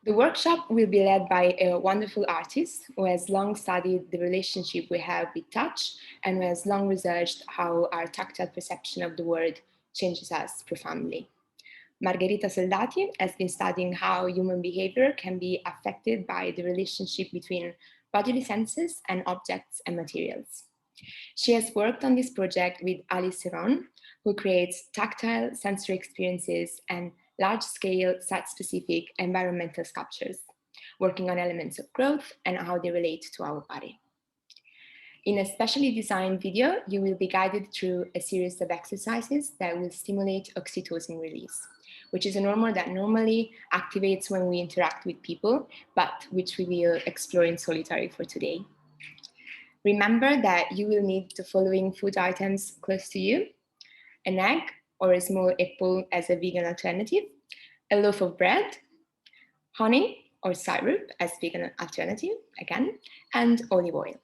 The workshop will be led by a wonderful artist who has long studied the relationship we have with touch and who has long researched how our tactile perception of the world changes us profoundly. Margherita Soldati has been studying how human behavior can be affected by the relationship between bodily senses and objects and materials. She has worked on this project with Héron, who creates tactile sensory experiences and large-scale site-specific environmental sculptures, working on elements of growth and how they relate to our body. In a specially designed video, you will be guided through a series of exercises that will stimulate oxytocin release, which is a hormone that normally activates when we interact with people, but which we will explore in solitary for today. Remember that you will need the following food items close to you: an egg or a small apple as a vegan alternative, a loaf of bread, honey or syrup as vegan alternative, again, and olive oil.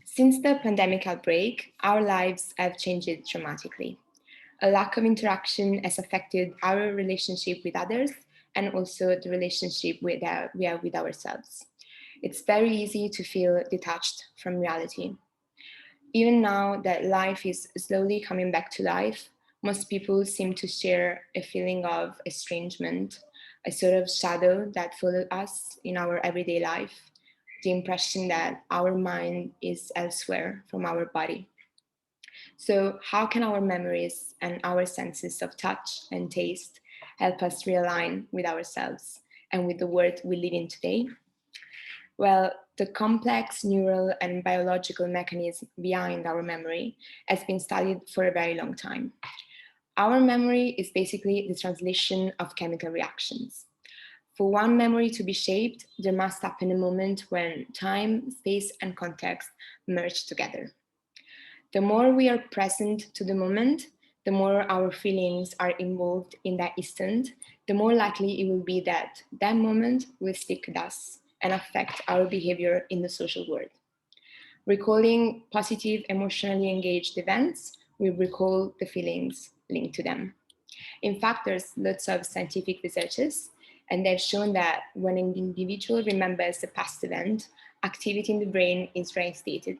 Since the pandemic outbreak, our lives have changed dramatically. A lack of interaction has affected our relationship with others and also the relationship we have with ourselves. It's very easy to feel detached from reality. Even now that life is slowly coming back to life, most people seem to share a feeling of estrangement, a sort of shadow that follows us in our everyday life, the impression that our mind is elsewhere from our body. So how can our memories and our senses of touch and taste help us realign with ourselves and with the world we live in today? Well, the complex neural and biological mechanism behind our memory has been studied for a very long time. Our memory is basically the translation of chemical reactions. For one memory to be shaped, there must happen a moment when time, space, and context merge together. The more we are present to the moment, the more our feelings are involved in that instant, the more likely it will be that that moment will stick with us and affect our behavior in the social world. Recalling positive, emotionally engaged events, we recall the feelings linked to them. In fact, there's lots of scientific researches, and they've shown that when an individual remembers a past event, activity in the brain is reinstated.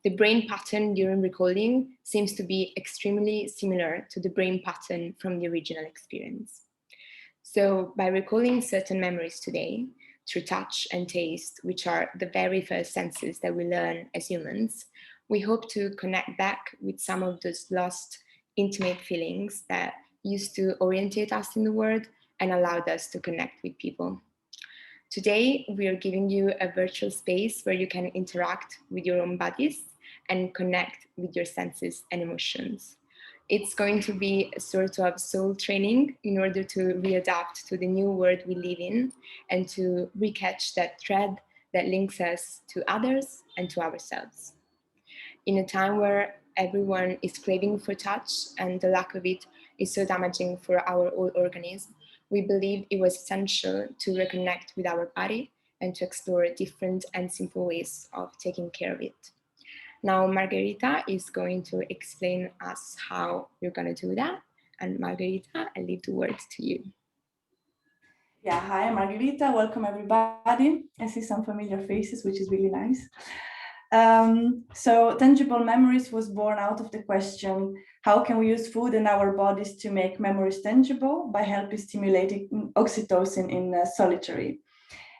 The brain pattern during recalling seems to be extremely similar to the brain pattern from the original experience. So by recalling certain memories today, through touch and taste, which are the very first senses that we learn as humans, we hope to connect back with some of those lost intimate feelings that used to orientate us in the world and allowed us to connect with people. Today, we are giving you a virtual space where you can interact with your own bodies and connect with your senses and emotions. It's going to be a sort of soul training in order to readapt to the new world we live in and to recatch that thread that links us to others and to ourselves. In a time where everyone is craving for touch and the lack of it is so damaging for our whole organism, we believed it was essential to reconnect with our body and to explore different and simple ways of taking care of it. Now, Margherita is going to explain us how you're going to do that. And Margherita, I leave the word to you. Yeah, hi, Margherita. Welcome, everybody. I see some familiar faces, which is really nice. So tangible memories was born out of the question, how can we use food and our bodies to make memories tangible by helping stimulating oxytocin in solitary?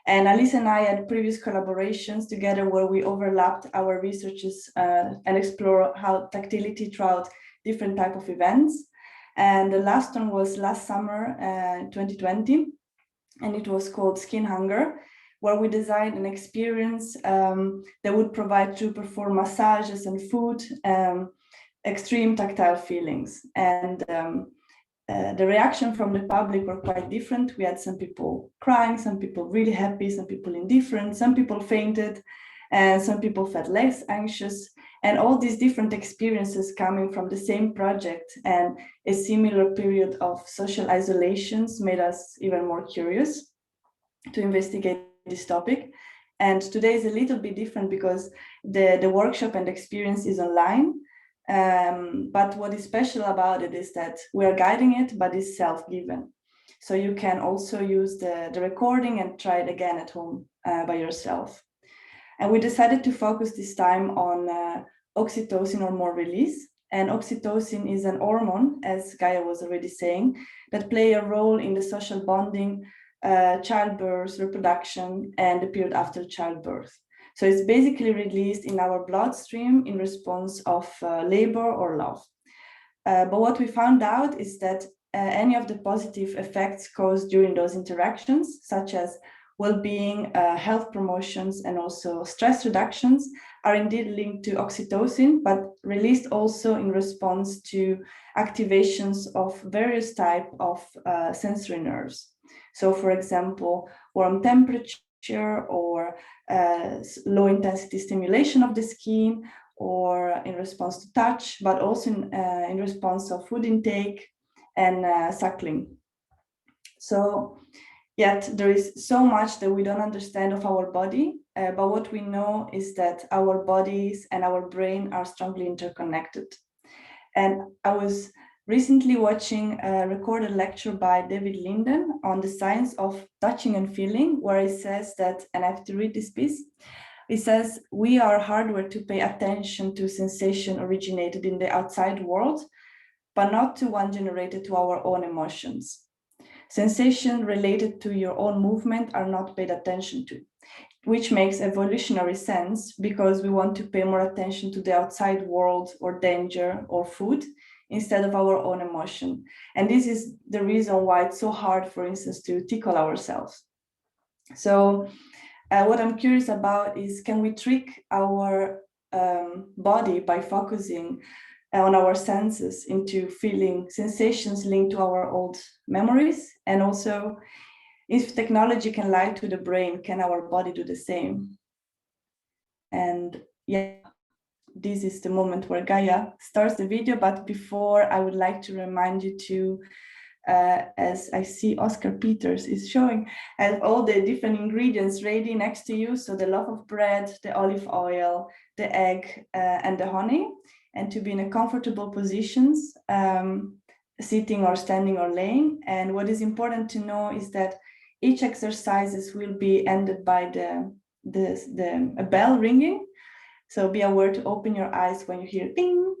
And Alice and I had previous collaborations together where we overlapped our researches and explore how tactility throughout different type of events. And the last one was last summer, 2020, and it was called Skin Hunger, where we designed an experience that would provide to perform massages and food, extreme tactile feelings. And the reaction from the public were quite different. We had some people crying, some people really happy, some people indifferent, some people fainted, and some people felt less anxious. And all these different experiences coming from the same project and a similar period of social isolations made us even more curious to investigate this topic. And today is a little bit different because the workshop and experience is online. But what is special about it is that we are guiding it, but it's self-given. So you can also use the recording and try it again at home by yourself. And we decided to focus this time on oxytocin hormone release. And oxytocin is an hormone, as Gaia was already saying, that play a role in the social bonding, childbirth, reproduction, and the period after childbirth. So it's basically released in our bloodstream in response of labor or love. But what we found out is that any of the positive effects caused during those interactions, such as well-being, health promotions, and also stress reductions, are indeed linked to oxytocin, but released also in response to activations of various types of sensory nerves. So, for example, warm temperature or low-intensity stimulation of the skin, or in response to touch, but also in response of food intake and suckling. So, yet there is so much that we don't understand of our body, but what we know is that our bodies and our brain are strongly interconnected. And I was recently watching a recorded lecture by David Linden on the science of touching and feeling, where he says that, and I have to read this piece, he says, we are hardwired to pay attention to sensation originated in the outside world, but not to one generated to our own emotions. Sensation related to your own movement are not paid attention to, which makes evolutionary sense because we want to pay more attention to the outside world or danger or food instead of our own emotion. And this is the reason why it's so hard, for instance, to tickle ourselves. So what I'm curious about is, can we trick our body by focusing on our senses into feeling sensations linked to our old memories? And also, if technology can lie to the brain, can our body do the same? And yeah, this is the moment where Gaia starts the video. But before, I would like to remind you to, as I see Oscar Peters is showing, have all the different ingredients ready next to you. So the loaf of bread, the olive oil, the egg, and the honey, and to be in a comfortable positions, sitting or standing or laying. And what is important to know is that each exercises will be ended by a bell ringing. So be aware to open your eyes when you hear ding.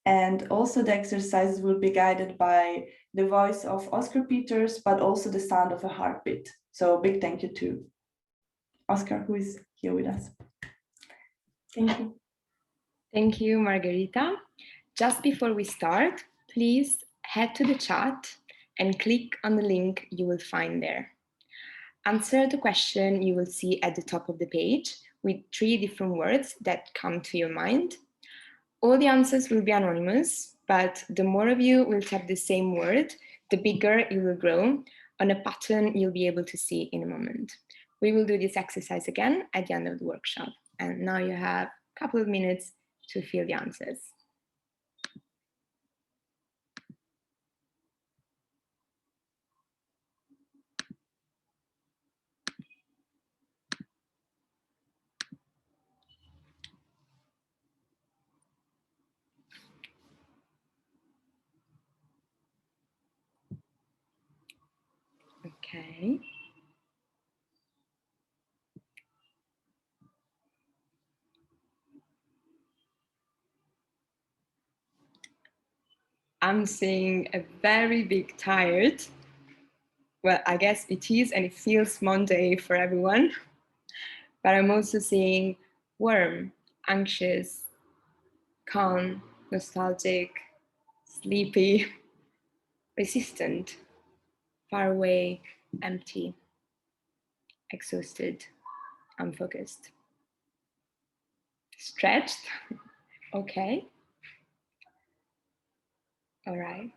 And also the exercises will be guided by the voice of Oscar Peters, but also the sound of a heartbeat. So big thank you to Oscar, who is here with us. Thank you. Thank you, Margherita. Just before we start, please head to the chat and click on the link you will find there. Answer the question you will see at the top of the page with 3 different words that come to your mind. All the answers will be anonymous, but the more of you will type the same word, the bigger it will grow on a pattern you'll be able to see in a moment. We will do this exercise again at the end of the workshop. And now you have a couple of minutes to fill the answers. Okay. I'm seeing a very big tired. Well, I guess it is, and it feels Monday for everyone. But I'm also seeing warm, anxious, calm, nostalgic, sleepy, resistant, far away, empty, exhausted, unfocused, stretched. Okay. All right.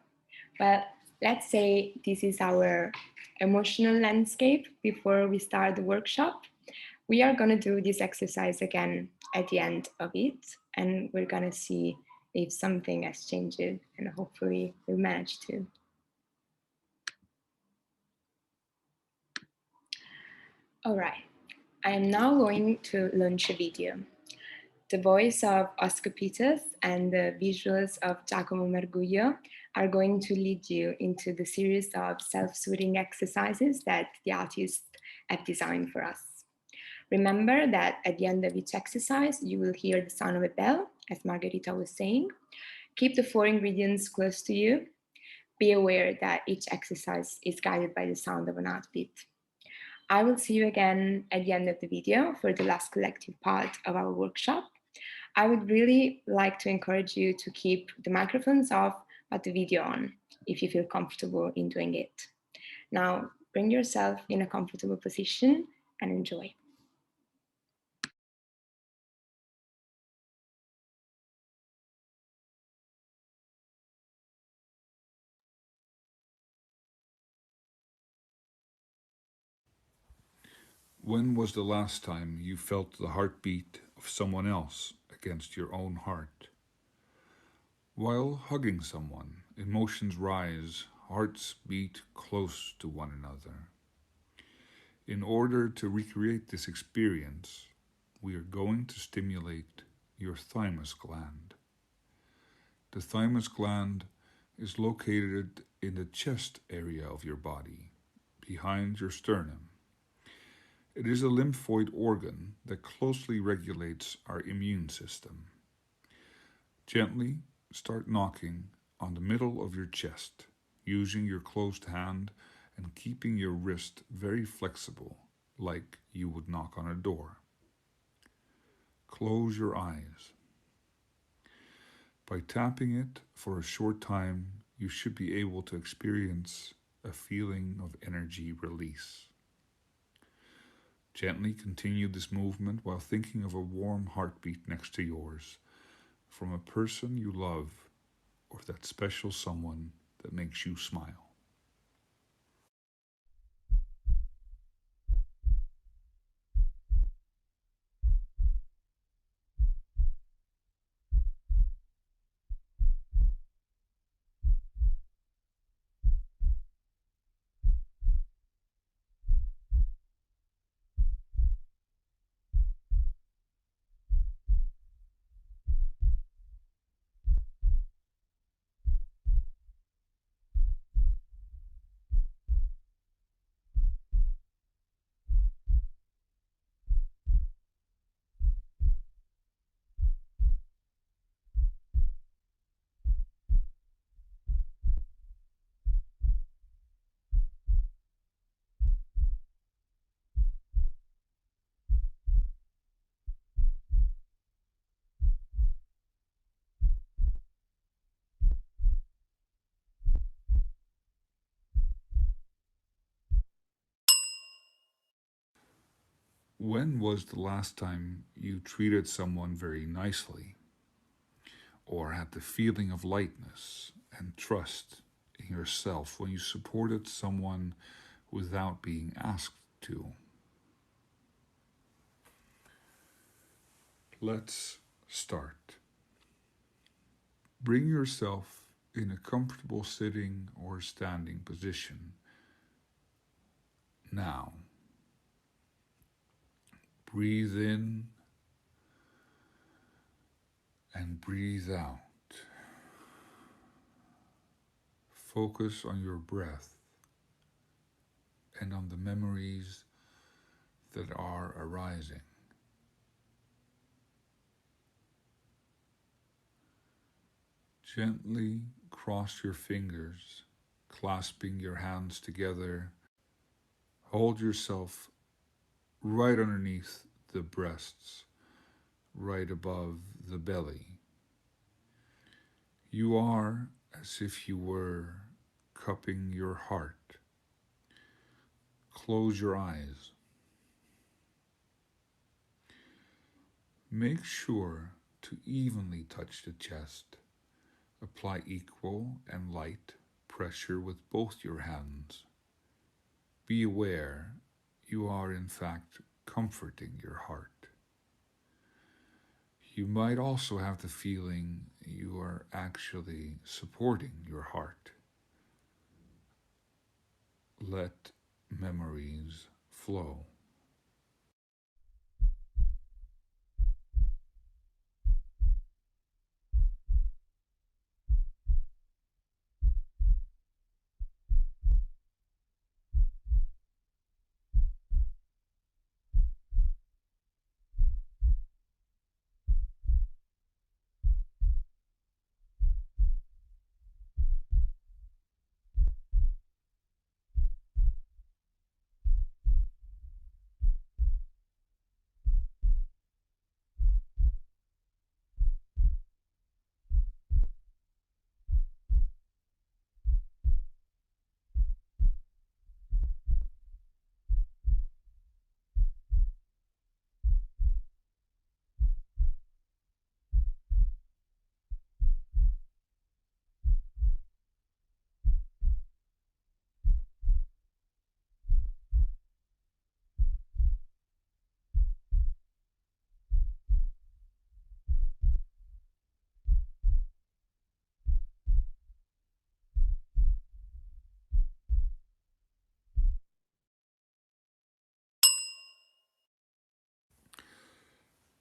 Well, let's say this is our emotional landscape before we start the workshop. We are going to do this exercise again at the end of it, and we're going to see if something has changed, and hopefully we'll manage to. All right, I am now going to launch a video. The voice of Oscar Peters and the visuals of Giacomo Marguglio are going to lead you into the series of self-soothing exercises that the artists have designed for us. Remember that at the end of each exercise, you will hear the sound of a bell, as Margherita was saying. Keep the 4 ingredients close to you. Be aware that each exercise is guided by the sound of an heartbeat. I will see you again at the end of the video for the last collective part of our workshop. I would really like to encourage you to keep the microphones off but the video on if you feel comfortable in doing it. Now, bring yourself in a comfortable position and enjoy. When was the last time you felt the heartbeat of someone else against your own heart? While hugging someone, emotions rise, hearts beat close to one another. In order to recreate this experience, we are going to stimulate your thymus gland. The thymus gland is located in the chest area of your body, behind your sternum. It is a lymphoid organ that closely regulates our immune system. Gently start knocking on the middle of your chest, using your closed hand and keeping your wrist very flexible, like you would knock on a door. Close your eyes. By tapping it for a short time, you should be able to experience a feeling of energy release. Gently continue this movement while thinking of a warm heartbeat next to yours from a person you love or that special someone that makes you smile. When was the last time you treated someone very nicely or had the feeling of lightness and trust in yourself when you supported someone without being asked to? Let's start. Bring yourself in a comfortable sitting or standing position. Now, breathe in and breathe out. Focus on your breath and on the memories that are arising. Gently cross your fingers, clasping your hands together. Hold yourself right underneath the breasts, right above the belly. You are as if you were cupping your heart. Close your eyes. Make sure to evenly touch the chest. Apply equal and light pressure with both your hands. Be aware you are in fact comforting your heart. You might also have the feeling you are actually supporting your heart. Let memories flow.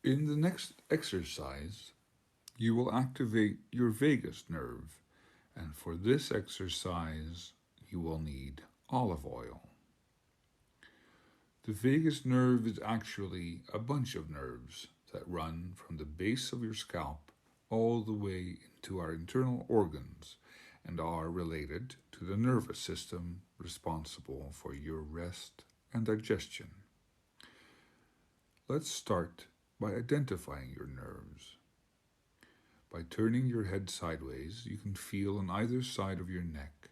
In the next exercise, you will activate your vagus nerve, and for this exercise, you will need olive oil. The vagus nerve is actually a bunch of nerves that run from the base of your scalp all the way into our internal organs and are related to the nervous system responsible for your rest and digestion. Let's start by identifying your nerves. By turning your head sideways, you can feel on either side of your neck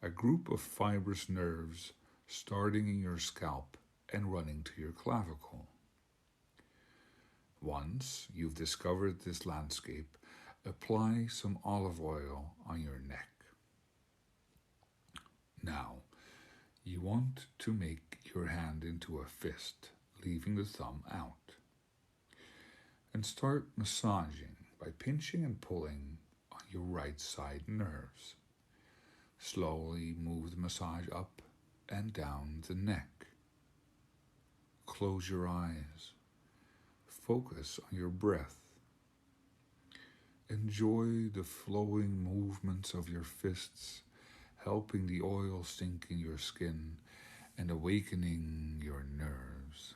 a group of fibrous nerves starting in your scalp and running to your clavicle. Once you've discovered this landscape, apply some olive oil on your neck. Now, you want to make your hand into a fist, leaving the thumb out. And start massaging by pinching and pulling on your right side nerves. Slowly move the massage up and down the neck. Close your eyes. Focus on your breath. Enjoy the flowing movements of your fists, helping the oil sink in your skin and awakening your nerves.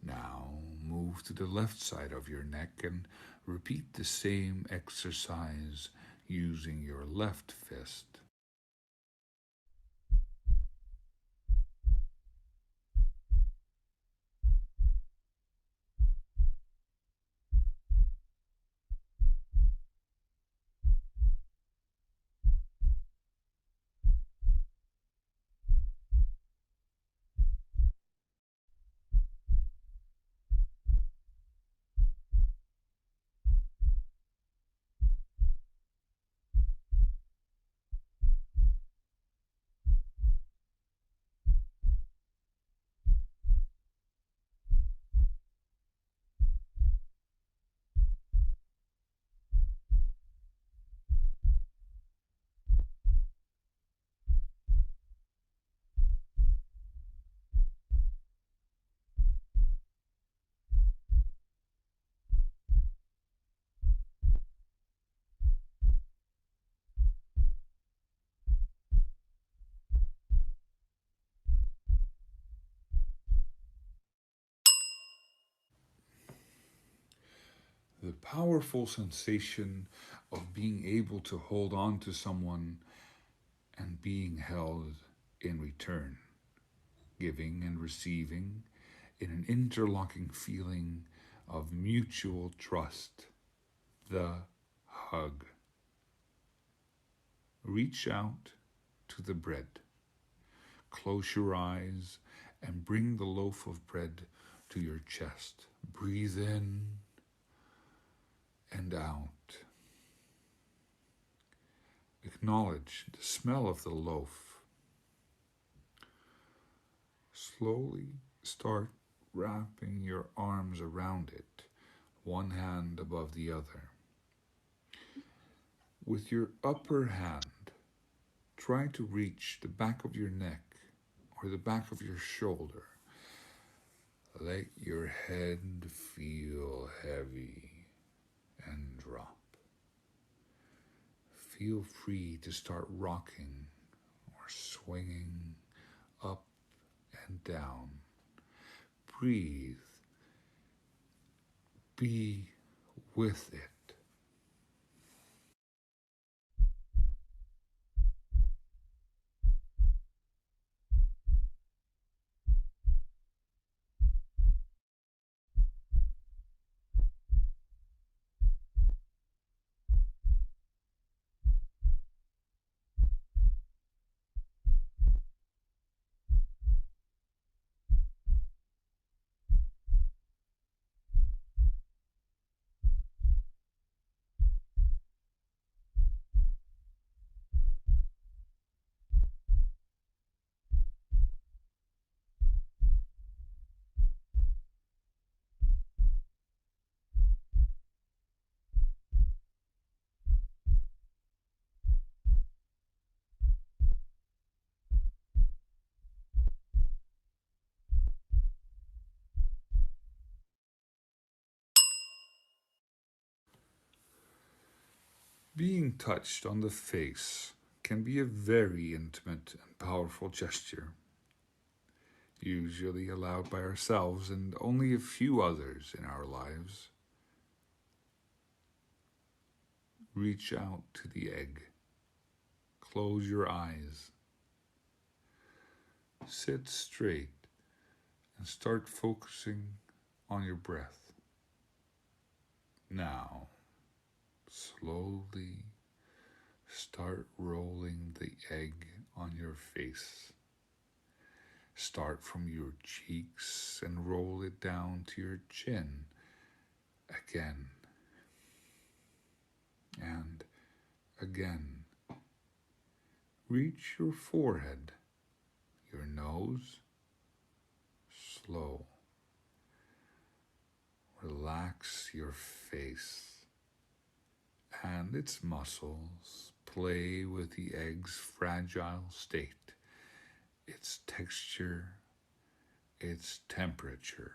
Now move to the left side of your neck and repeat the same exercise using your left fist. The powerful sensation of being able to hold on to someone and being held in return, giving and receiving in an interlocking feeling of mutual trust, the hug. Reach out to the bread. Close your eyes and bring the loaf of bread to your chest. Breathe in and out. Acknowledge the smell of the loaf. Slowly start wrapping your arms around it, one hand above the other. With your upper hand, try to reach the back of your neck or the back of your shoulder. Let your head feel heavy and drop. Feel free to start rocking are swinging up and down. Breathe. Be with it. Being touched on the face can be a very intimate and powerful gesture, usually allowed by ourselves and only a few others in our lives. Reach out to the egg. Close your eyes. Sit straight and start focusing on your breath. Now, slowly start rolling the egg on your face. Start from your cheeks and roll it down to your chin again and again. Reach your forehead, your nose, slow. Relax your face and its muscles. Play with the egg's fragile state, its texture, its temperature.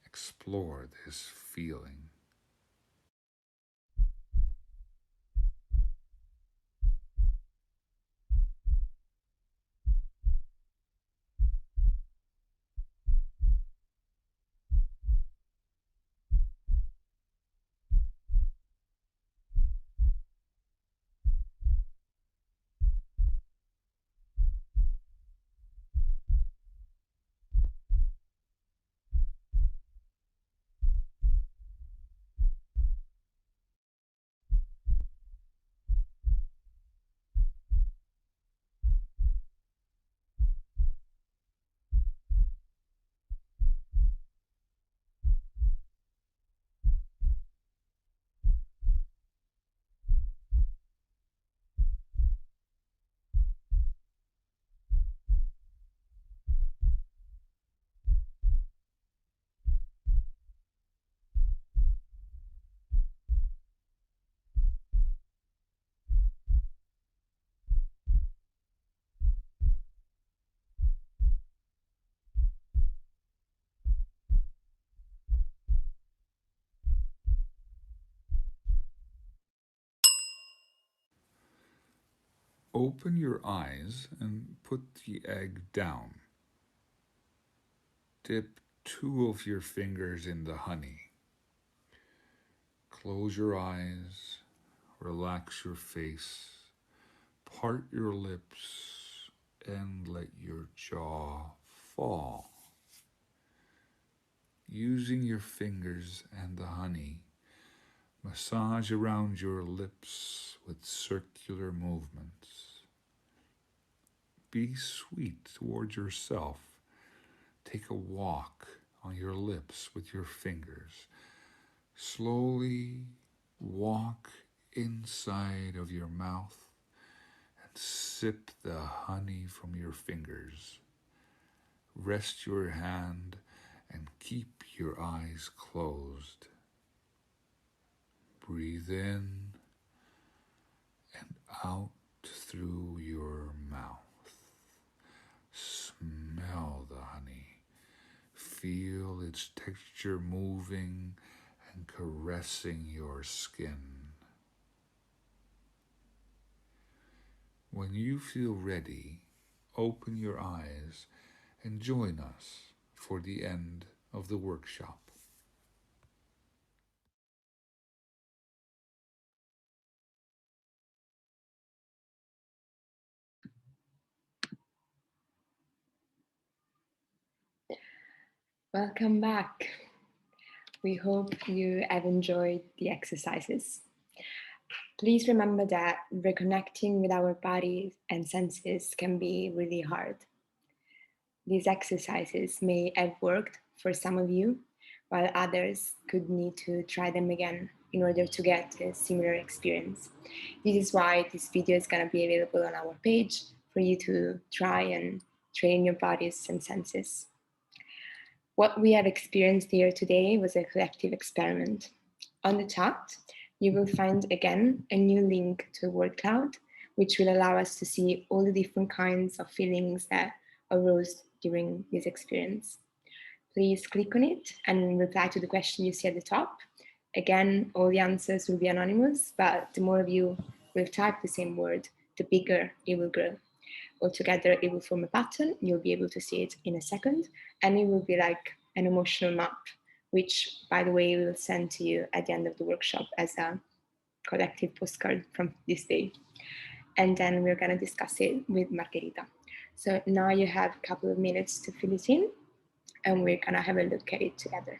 Explore this feeling. Open your eyes and put the egg down. Dip 2 of your fingers in the honey. Close your eyes, relax your face, part your lips, and let your jaw fall. Using your fingers and the honey, massage around your lips with circular movements. Be sweet towards yourself. Take a walk on your lips with your fingers. Slowly walk inside of your mouth and sip the honey from your fingers. Rest your hand and keep your eyes closed. Breathe in and out through your mouth. Smell the honey. Feel its texture moving and caressing your skin. When you feel ready, open your eyes and join us for the end of the workshop. Welcome back. We hope you have enjoyed the exercises. Please remember that reconnecting with our bodies and senses can be really hard. These exercises may have worked for some of you, while others could need to try them again in order to get a similar experience. This is why this video is going to be available on our page for you to try and train your bodies and senses. What we have experienced here today was a collective experiment. On the chat, you will find again a new link to a word cloud, which will allow us to see all the different kinds of feelings that arose during this experience. Please click on it and reply to the question you see at the top. Again, all the answers will be anonymous, but the more of you will type the same word, the bigger it will grow. Altogether, it will form a pattern. You'll be able to see it in a second, and it will be like an emotional map, which, by the way, we will send to you at the end of the workshop as a collective postcard from this day. And then we're going to discuss it with Margherita. So now you have a couple of minutes to fill it in, and we're going to have a look at it together.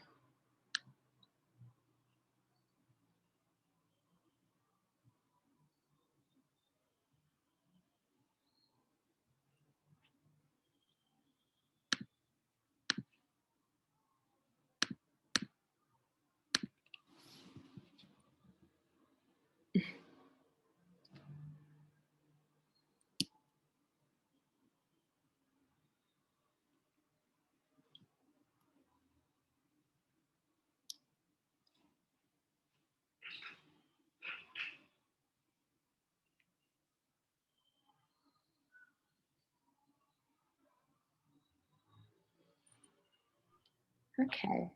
Okay,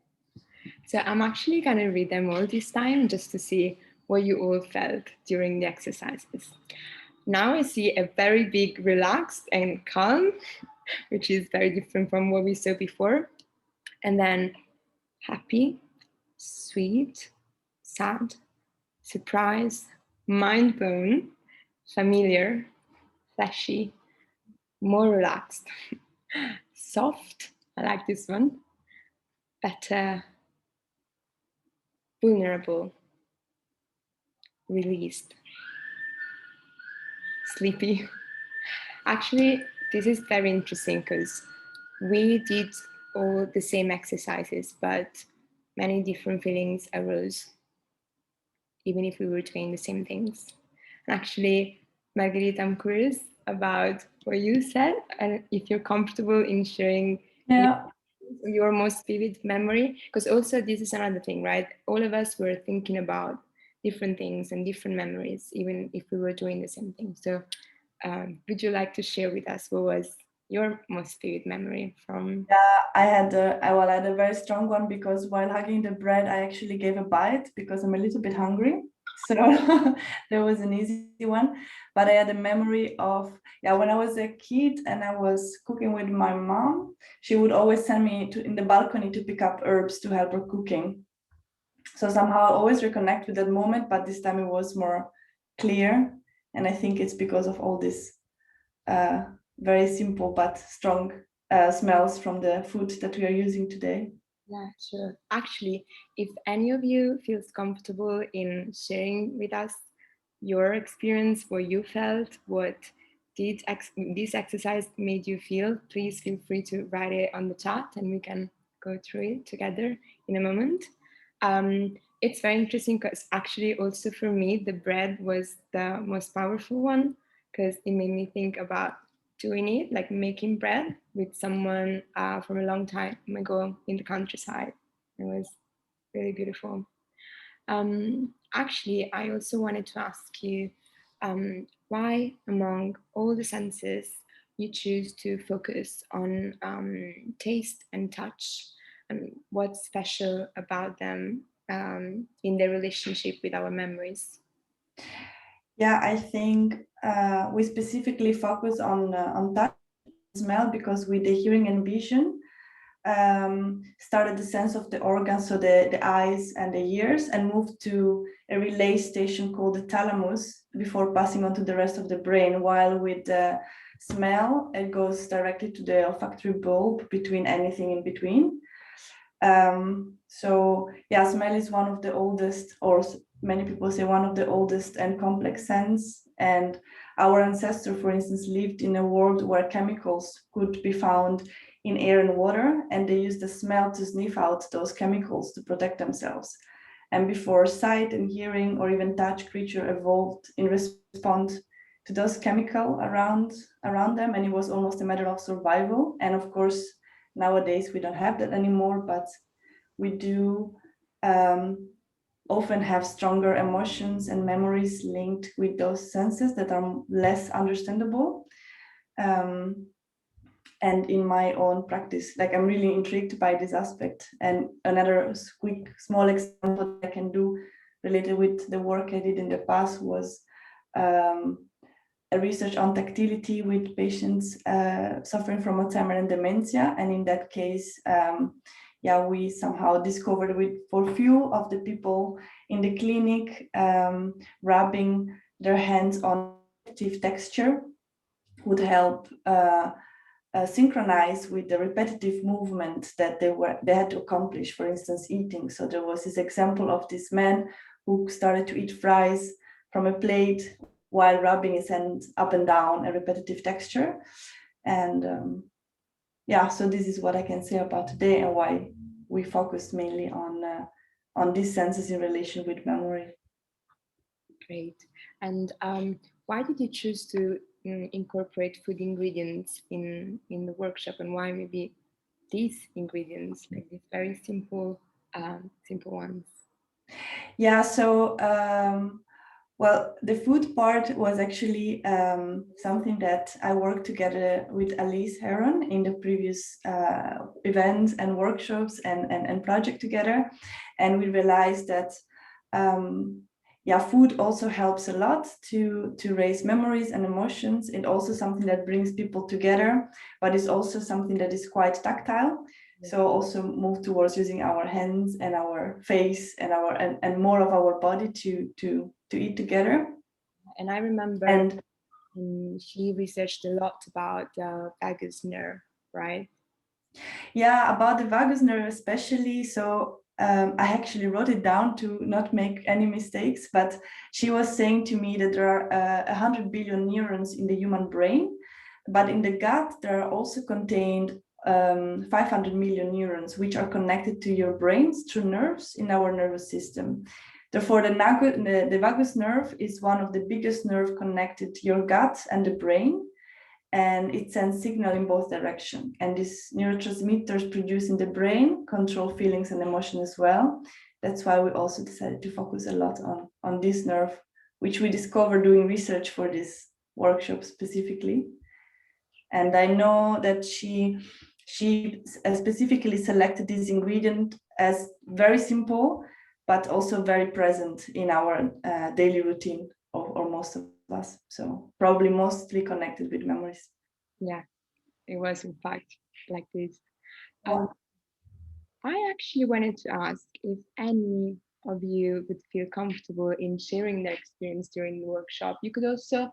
so I'm actually going to read them all this time just to see what you all felt during the exercises. Now I see a very big relaxed and calm, which is very different from what we saw before. And then happy, sweet, sad, surprise, mind blown, familiar, fleshy, more relaxed, soft, I like this one, better, vulnerable, released, sleepy. Actually, this is very interesting because we did all the same exercises, but many different feelings arose, even if we were doing the same things. And actually, Margherita, I'm curious about what you said and if you're comfortable in sharing your most vivid memory, because also this is another thing, right? All of us were thinking about different things and different memories, even if we were doing the same thing. So would you like to share with us what was your most vivid memory from? Yeah, I had a very strong one because while hugging the bread, I actually gave a bite because I'm a little bit hungry. So there was an easy one. But I had a memory of, when I was a kid and I was cooking with my mom, she would always send me in the balcony to pick up herbs to help her cooking. So somehow I always reconnect with that moment, but this time it was more clear. And I think it's because of all this very simple but strong smells from the food that we are using today. Yeah, sure. Actually, if any of you feels comfortable in sharing with us your experience, what you felt, what did this exercise made you feel, please feel free to write it on the chat and we can go through it together in a moment. It's very interesting because actually also for me, the bread was the most powerful one because it made me think about doing it, like making bread with someone from a long time ago in the countryside. It was really beautiful. Actually, I also wanted to ask you why, among all the senses, you choose to focus on taste and touch, and what's special about them in their relationship with our memories? Yeah, I think we specifically focus on touch and smell, because with the hearing and vision, started the sense of the organs, so the eyes and the ears, and moved to a relay station called the thalamus before passing on to the rest of the brain, while with the smell, it goes directly to the olfactory bulb, between anything in between. So yeah, smell is one of the oldest, or many people say one of the oldest and complex sense. And our ancestor, for instance, lived in a world where chemicals could be found in air and water, and they used the smell to sniff out those chemicals to protect themselves. And before sight and hearing or even touch, creature evolved in response to those chemicals around them, and it was almost a matter of survival. And of course, nowadays we don't have that anymore, but we do often have stronger emotions and memories linked with those senses that are less understandable. And in my own practice, like, I'm really intrigued by this aspect. And another quick small example I can do related with the work I did in the past was a research on tactility with patients suffering from Alzheimer's and dementia. And in that case, we somehow discovered for few of the people in the clinic, rubbing their hands on repetitive texture would help synchronize with the repetitive movement that they had to accomplish, for instance, eating. So there was this example of this man who started to eat fries from a plate while rubbing his hands up and down, a repetitive texture. And so this is what I can say about today, and why we focused mainly on these senses in relation with memory. Great. And why did you choose to incorporate food ingredients in the workshop, and why maybe these ingredients, like these very simple ones? Yeah, so well, the food part was actually something that I worked together with Alice Héron in the previous events and workshops and project together. And we realized that food also helps a lot to raise memories and emotions. And also something that brings people together, but it's also something that is quite tactile. So also move towards using our hands and our face and more of our body to eat together. And I remember she researched a lot about the vagus nerve, right? Yeah, about the vagus nerve especially. So I actually wrote it down to not make any mistakes, but she was saying to me that there are 100 billion neurons in the human brain, but in the gut there are also contained 500 million neurons, which are connected to your brains through nerves in our nervous system. Therefore, the vagus nerve is one of the biggest nerves connected to your gut and the brain, and it sends signal in both directions. And these neurotransmitters produced in the brain control feelings and emotion as well. That's why we also decided to focus a lot on this nerve, which we discovered doing research for this workshop specifically. And I know that she specifically selected this ingredient as very simple, but also very present in our daily routine, or most of us. So probably mostly connected with memories. Yeah, it was in fact like this. I actually wanted to ask if any of you would feel comfortable in sharing their experience during the workshop. You could also,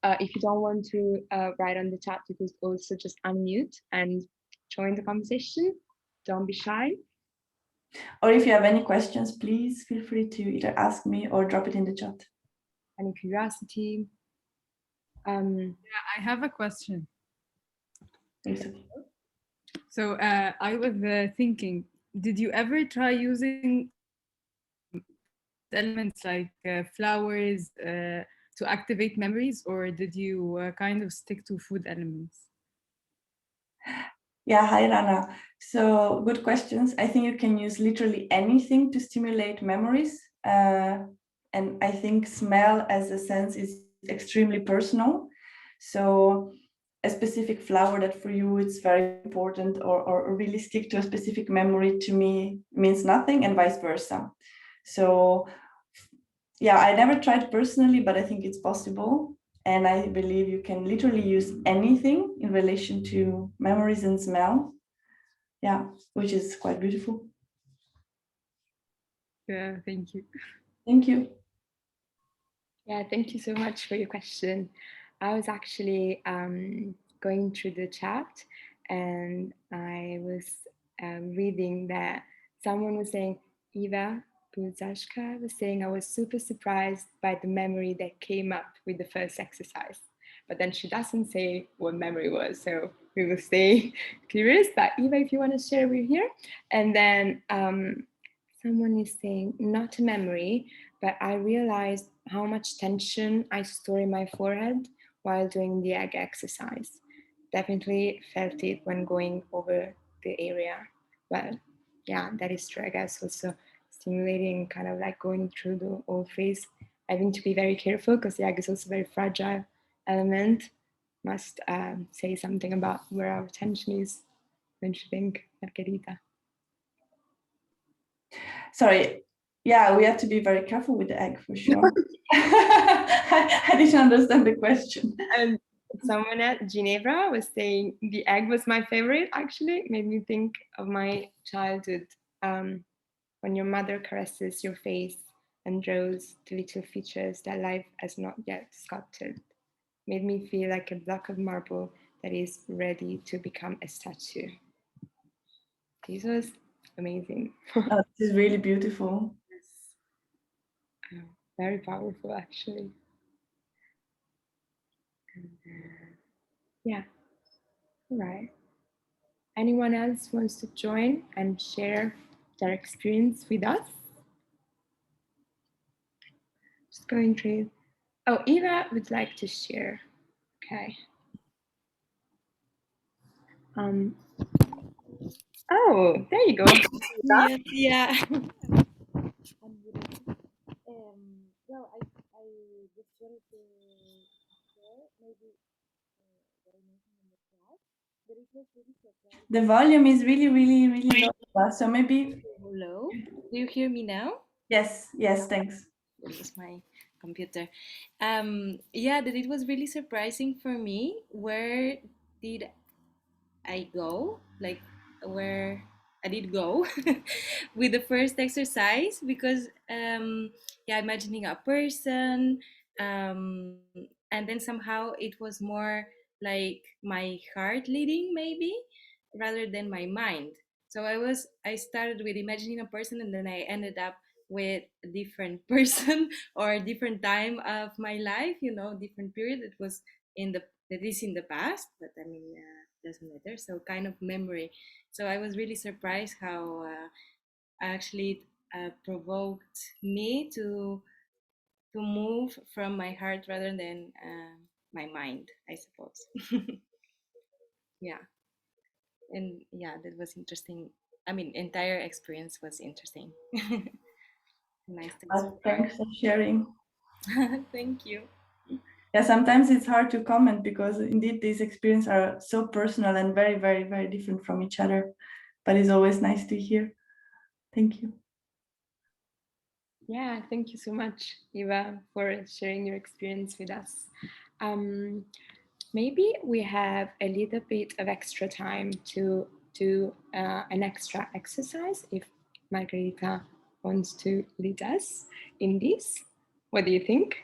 if you don't want to write on the chat, you could also just unmute and join the conversation. Don't be shy. Or if you have any questions, please feel free to either ask me or drop it in the chat. Any curiosity? Yeah, I have a question. So I was thinking, did you ever try using elements like flowers to activate memories, or did you kind of stick to food elements? Yeah, hi Rana. So good questions. I think you can use literally anything to stimulate memories. And I think smell as a sense is extremely personal. So a specific flower that for you it's very important or really stick to a specific memory, to me means nothing, and vice versa. So yeah, I never tried personally, but I think it's possible. And I believe you can literally use anything in relation to memories and smell. Yeah, which is quite beautiful. Yeah, thank you. Thank you. Yeah, thank you so much for your question. I was actually going through the chat and I was reading that someone was saying, Eva Buzashka was saying, I was super surprised by the memory that came up with the first exercise. But then she doesn't say what memory was. So we will stay curious. But Eva, if you want to share, we're here. And then someone is saying, not a memory, but I realized how much tension I store in my forehead while doing the egg exercise. Definitely felt it when going over the area. Well, yeah, that is true. I guess also stimulating, kind of like going through the whole phase. Having to be very careful because the egg is also very fragile element. Must say something about where our attention is, don't you think, Margherita? Sorry. Yeah, we have to be very careful with the egg for sure. I didn't understand the question. And someone at Ginevra was saying the egg was my favorite, actually. It made me think of my childhood, when your mother caresses your face and draws the little features that life has not yet sculpted. Made me feel like a block of marble that is ready to become a statue. This was amazing. Oh, this is really beautiful. Very powerful, actually. Yeah, all right. Anyone else wants to join and share their experience with us? Just going through. Oh, Eva would like to share. Okay. Oh, there you go. Yes, yeah. Well, I just wanted to share maybe what I mentioned in the class, but it was really surprising. The volume is really, really, really low. So maybe. Hello, do you hear me now? Yes, yes, thanks. This is my computer. Yeah, that it was really surprising for me. Where did I go? Like where I did go with the first exercise because yeah, imagining a person, and then somehow it was more like my heart leading maybe rather than my mind. So I started with imagining a person and then I ended up with a different person or a different time of my life, you know, different period. It was in the that is in the past, but I mean, doesn't matter. So kind of memory. So I was really surprised how actually provoked me to move from my heart rather than my mind, I suppose. Yeah, and yeah, that was interesting. I mean, entire experience was interesting. Nice to explore. Thanks for sharing. Thank you. Yeah, sometimes it's hard to comment because indeed these experiences are so personal and very, very, very different from each other. But it's always nice to hear. Thank you. Yeah, thank you so much, Eva, for sharing your experience with us. Maybe we have a little bit of extra time to do an extra exercise if Margherita wants to lead us in this. What do you think?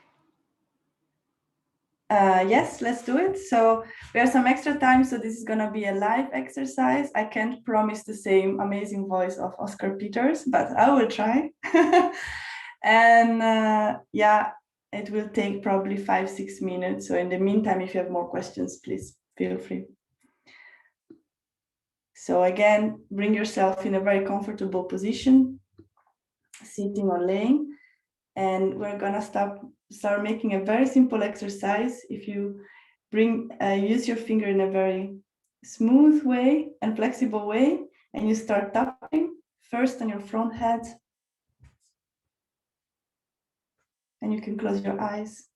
Yes, let's do it. So we have some extra time. So this is going to be a live exercise. I can't promise the same amazing voice of Oscar Peters, but I will try. And yeah, it will take probably 5-6 minutes. So in the meantime, if you have more questions, please feel free. So again, bring yourself in a very comfortable position, sitting or laying. And we're gonna start making a very simple exercise. If you use your finger in a very smooth way and flexible way, and you start tapping first on your front head, and you can close your eyes.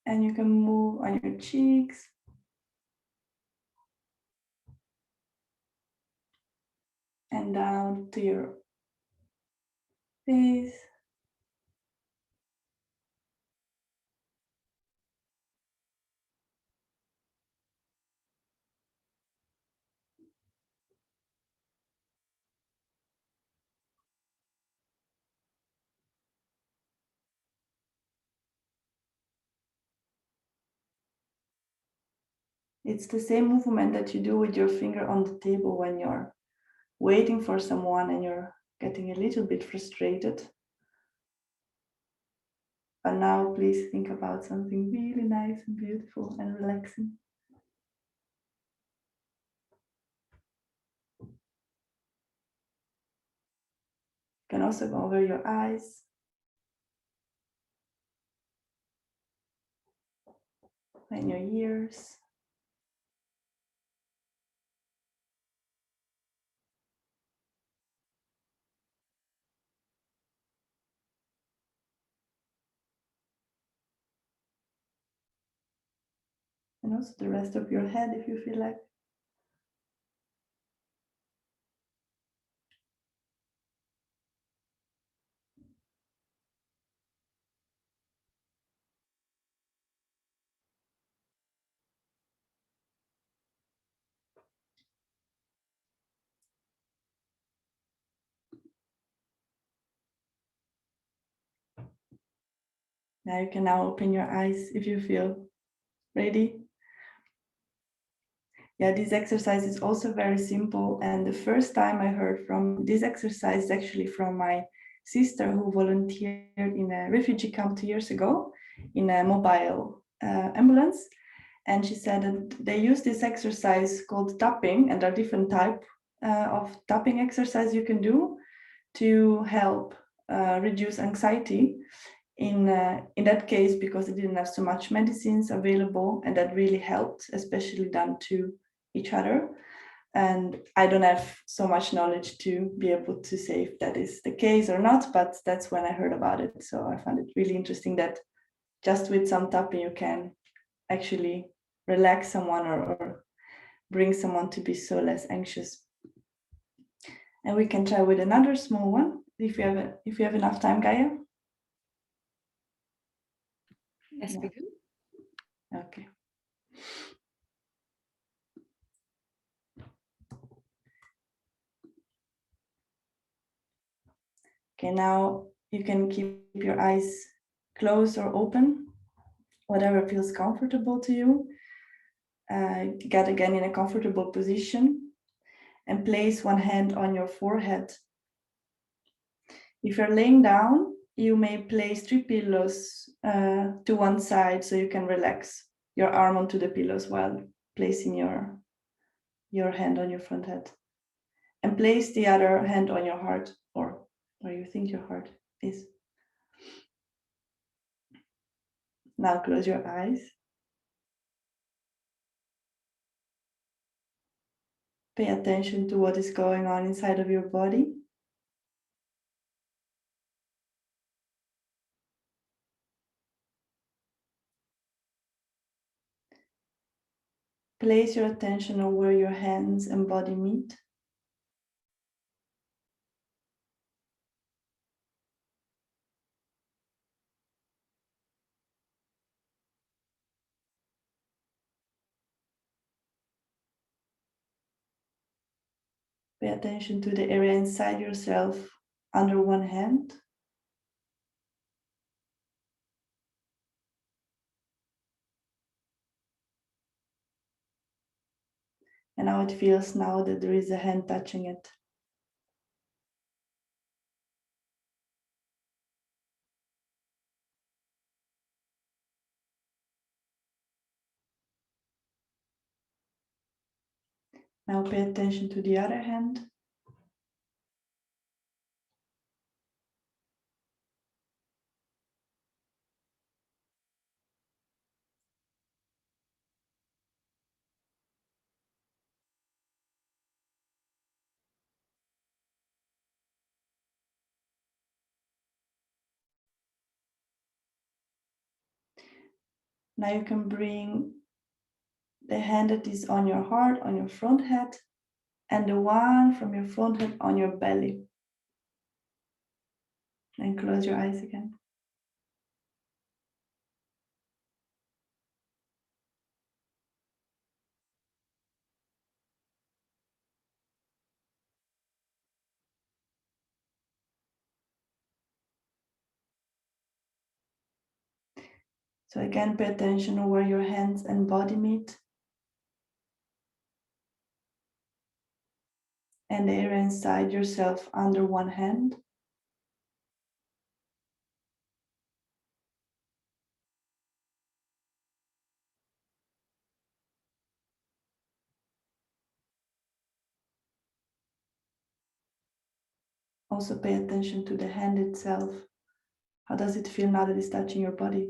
And you can move on your cheeks. And down to your face. It's the same movement that you do with your finger on the table when you're waiting for someone and you're getting a little bit frustrated. But now please think about something really nice and beautiful and relaxing. You can also go over your eyes. And your ears. And also the rest of your head if you feel like. Now you can now open your eyes if you feel ready. Yeah, this exercise is also very simple. And the first time I heard from this exercise is actually from my sister who volunteered in a refugee camp 2 years ago in a mobile ambulance. And she said that they use this exercise called tapping, and there are different types of tapping exercise you can do to help reduce anxiety. In that case, because they didn't have so much medicines available, and that really helped, especially done to each other. And I don't have so much knowledge to be able to say if that is the case or not, but that's when I heard about it. So I found it really interesting that just with some tapping you can actually relax someone or bring someone to be so less anxious. And we can try with another small one if you have enough time, Gaia. Yes, we do. Okay. Okay, now you can keep your eyes closed or open, whatever feels comfortable to you. Get again in a comfortable position and place one hand on your forehead. If you're laying down, you may place 3 pillows to one side so you can relax your arm onto the pillows while placing your hand on your front head. And place the other hand on your heart or where you think your heart is. Now close your eyes. Pay attention to what is going on inside of your body. Place your attention on where your hands and body meet. Pay attention to the area inside yourself under one hand. And how it feels now that there is a hand touching it. Now pay attention to the other hand. Now you can bring the hand that is on your heart, on your front head, and the one from your front head on your belly. And close your eyes again. So again, pay attention on where your hands and body meet. and the area inside yourself under one hand. Also pay attention to the hand itself. How does it feel now that it's touching your body?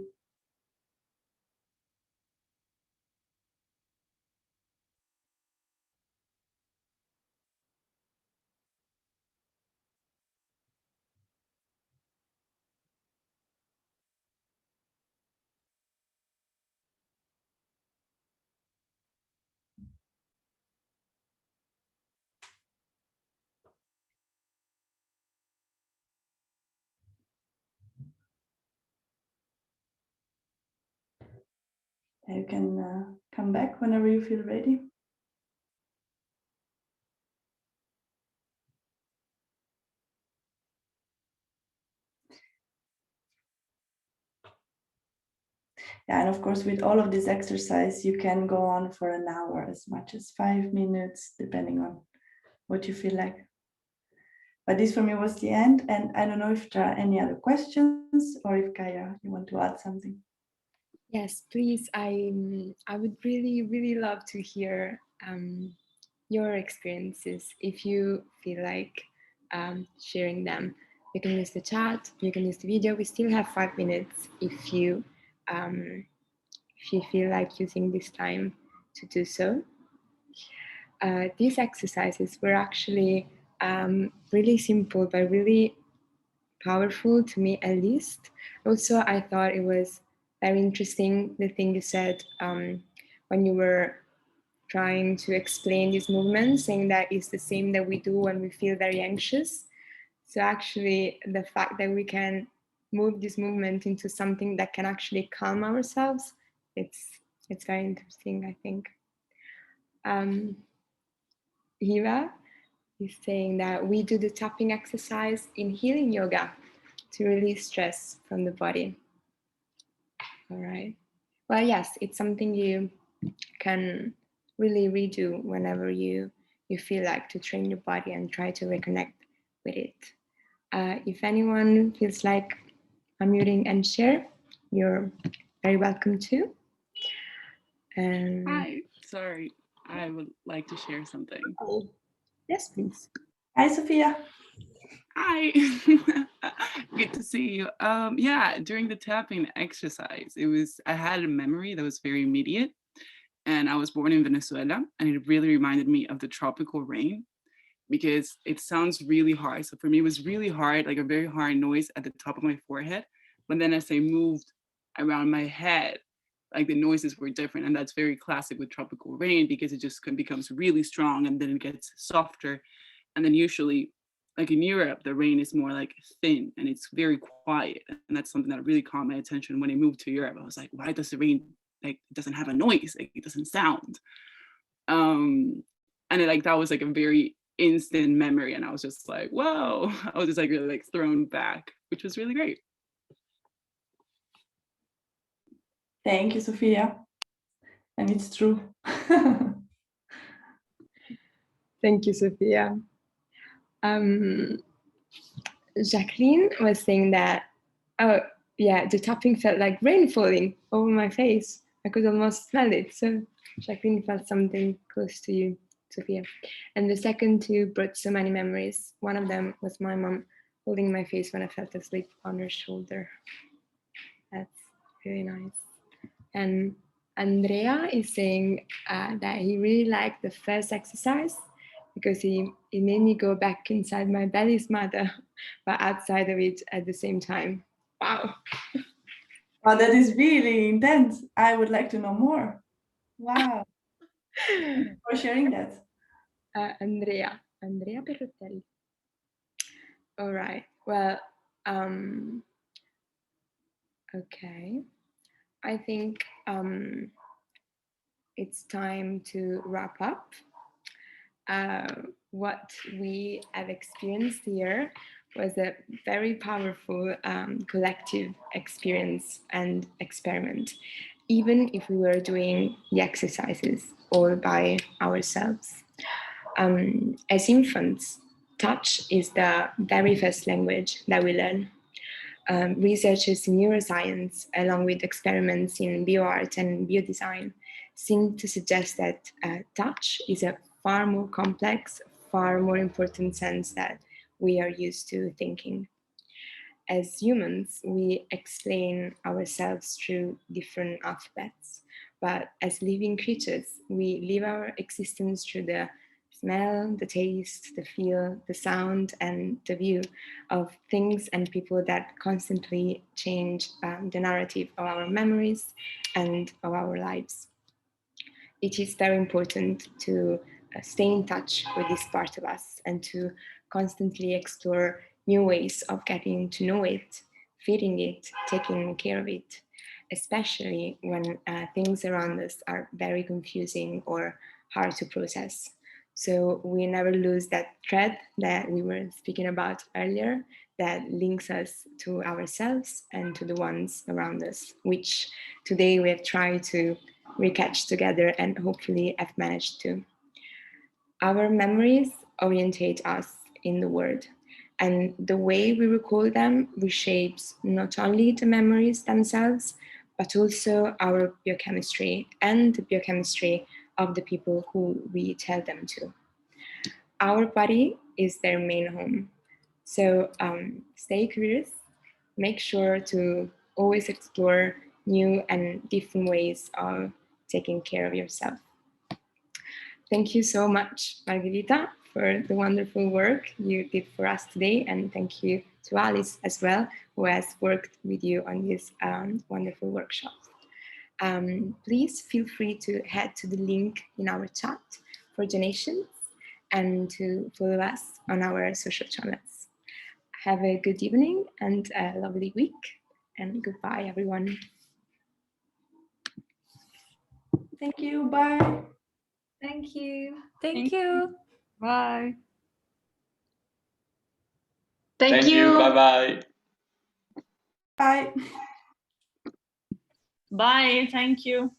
You can come back whenever you feel ready. Yeah, and of course, with all of this exercise, you can go on for an hour, as much as 5 minutes, depending on what you feel like. But this for me was the end, and I don't know if there are any other questions, or if Gaia, you want to add something. Yes, please. I would really love to hear your experiences. If you feel like sharing them, you can use the chat. You can use the video. We still have 5 minutes if you feel like using this time to do so. These exercises were actually really simple but really powerful to me, at least. Also, I thought it was very interesting the thing you said when you were trying to explain this movement, saying that it's the same that we do when we feel very anxious. So actually, the fact that we can move this movement into something that can actually calm ourselves, it's very interesting, I think. Hiva is saying that we do the tapping exercise in healing yoga to release stress from the body. All right. Well, yes, it's something you can really redo whenever you feel like to train your body and try to reconnect with it. If anyone feels like unmuting and share, you're very welcome to. Hi, sorry, I would like to share something. Oh, yes, please. Hi, Sophia. Hi, good to see you. Yeah, during the tapping exercise, I had a memory that was very immediate, and I was born in Venezuela, and it really reminded me of the tropical rain because it sounds really hard. So for me, it was really hard, like a very hard noise at the top of my forehead. But then as I moved around my head, like the noises were different. And that's very classic with tropical rain because it just becomes really strong and then it gets softer. And then usually, like in Europe, the rain is more like thin and it's very quiet. And that's something that really caught my attention when I moved to Europe. I was like, why does the rain, like, it doesn't have a noise, like it doesn't sound. And it, like, that was like a very instant memory. And I was just like, whoa, I was just like really like thrown back, which was really great. Thank you, Sophia. And it's true. Thank you, Sophia. Jacqueline was saying that, oh yeah, the tapping felt like rain falling over my face. I could almost smell it. So Jacqueline felt something close to you, Sophia. And the second two brought so many memories. One of them was my mom holding my face when I fell asleep on her shoulder. That's very nice. And Andrea is saying that he really liked the first exercise because it made me go back inside my belly's mother, but outside of it at the same time. Wow. Wow, that is really intense. I would like to know more. Wow. Thank you for sharing that. Andrea Perrottelli. All right. Well, okay. I think it's time to wrap up. What we have experienced here was a very powerful collective experience and experiment, even if we were doing the exercises all by ourselves. As infants, touch is the very first language that we learn. Researchers in neuroscience, along with experiments in bioart and biodesign, seem to suggest that touch is a far more complex, far more important sense that we are used to thinking. As humans, we explain ourselves through different alphabets, but as living creatures, we live our existence through the smell, the taste, the feel, the sound, and the view of things and people that constantly change the narrative of our memories and of our lives. It is very important to stay in touch with this part of us and to constantly explore new ways of getting to know it, feeding it, taking care of it, especially when things around us are very confusing or hard to process. So we never lose that thread that we were speaking about earlier that links us to ourselves and to the ones around us, which today we have tried to recatch together and hopefully have managed to. Our memories orientate us in the world, and the way we recall them reshapes not only the memories themselves, but also our biochemistry and the biochemistry of the people who we tell them to. Our body is their main home. So stay curious, make sure to always explore new and different ways of taking care of yourself. Thank you so much, Margherita, for the wonderful work you did for us today. And thank you to Alice as well, who has worked with you on this wonderful workshop. Please feel free to head to the link in our chat for donations and to follow us on our social channels. Have a good evening and a lovely week. And goodbye, everyone. Thank you. Bye. Thank you. Thank you. Bye. Thank you. Bye-bye. Bye. Bye. Thank you.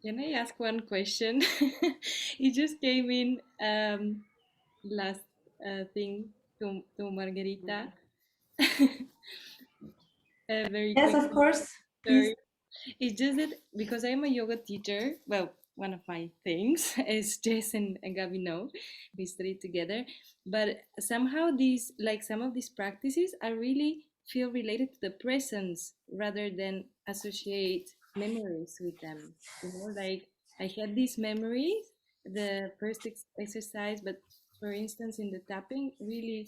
Can I ask one question? It just came in last thing to Margherita. Very Yes, quick. of course. Sorry. Please. It's just that because I'm a yoga teacher, well, one of my things, as Jess and Gabi know, we studied together. But somehow these, like some of these practices, I really feel related to the presence rather than associate memories with them. You know, like I had these memories, the first exercise, but for instance, in the tapping, really,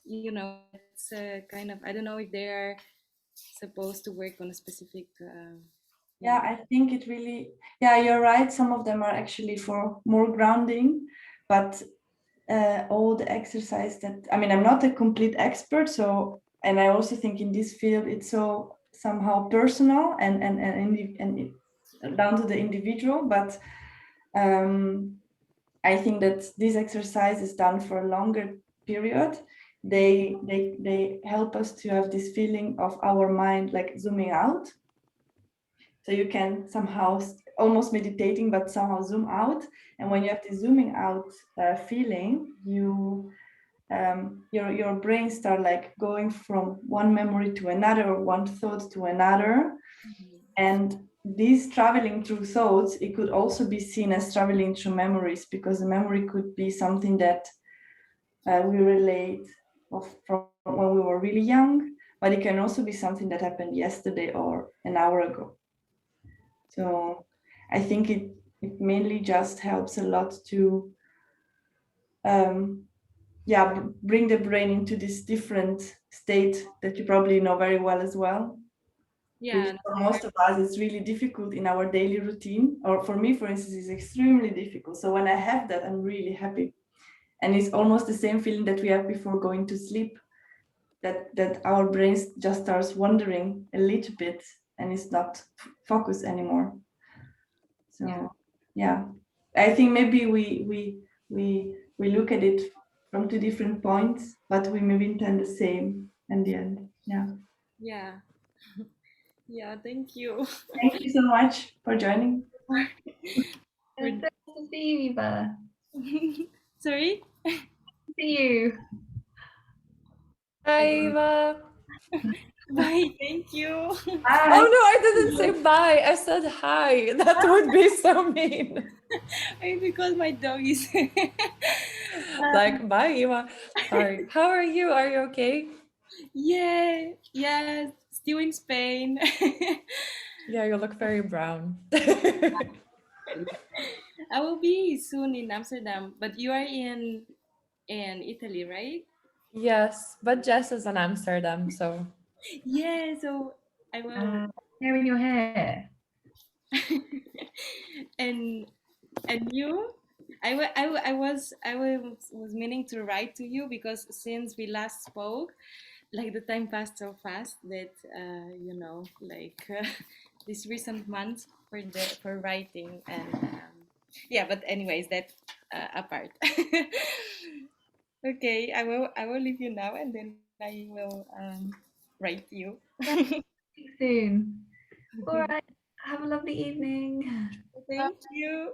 you know, it's kind of, I don't know if they are supposed to work on a specific Yeah, I think it really, yeah, you're right. Some of them are actually for more grounding, but all the exercise that, I mean, I'm not a complete expert, so, and I also think in this field, it's so somehow personal and down to the individual, but I think that this exercise is done for a longer period. They help us to have this feeling of our mind like zooming out. So you can somehow almost meditating, but somehow zoom out. And when you have the zooming out feeling, you your brain start like going from one memory to another, or one thought to another. And these traveling through thoughts, it could also be seen as traveling through memories, because the memory could be something that we relate from when we were really young, but it can also be something that happened yesterday or an hour ago. So I think it mainly just helps a lot to bring the brain into this different state that you probably know very well as well. Yeah. Which for most of us is really difficult in our daily routine, or for me, for instance, is extremely difficult. So when I have that, I'm really happy. And it's almost the same feeling that we have before going to sleep, that our brains just starts wandering a little bit and it's not focused anymore. So yeah, I think maybe we look at it from two different points, but we maybe intend the same in the end. Yeah. Yeah. Yeah, thank you. Thank you so much for joining. It's nice to see you, Eva. Sorry? See you. Hi, Eva. Bye, thank you. Bye. Oh no, I didn't say bye. I said hi. That would be so mean. Because my dog is Like, bye, Eva. Sorry. How are you? Are you okay? yeah, still in Spain. Yeah, you look very brown. I will be soon in Amsterdam, but you are in Italy, right? Yes, but Jess is in Amsterdam, so Yeah, so I will. Hair in your hair. and you, I was meaning to write to you because since we last spoke, like the time passed so fast that like this recent months for writing and yeah. But anyways, that apart. Okay, I will leave you now and then I will write you. See you soon. All right. Have a lovely evening. Thank you.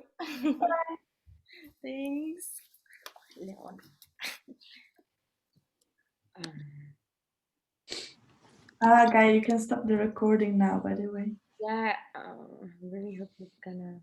Thanks. Leon. Gaia, you can stop the recording now, by the way. Yeah, I really hope it's gonna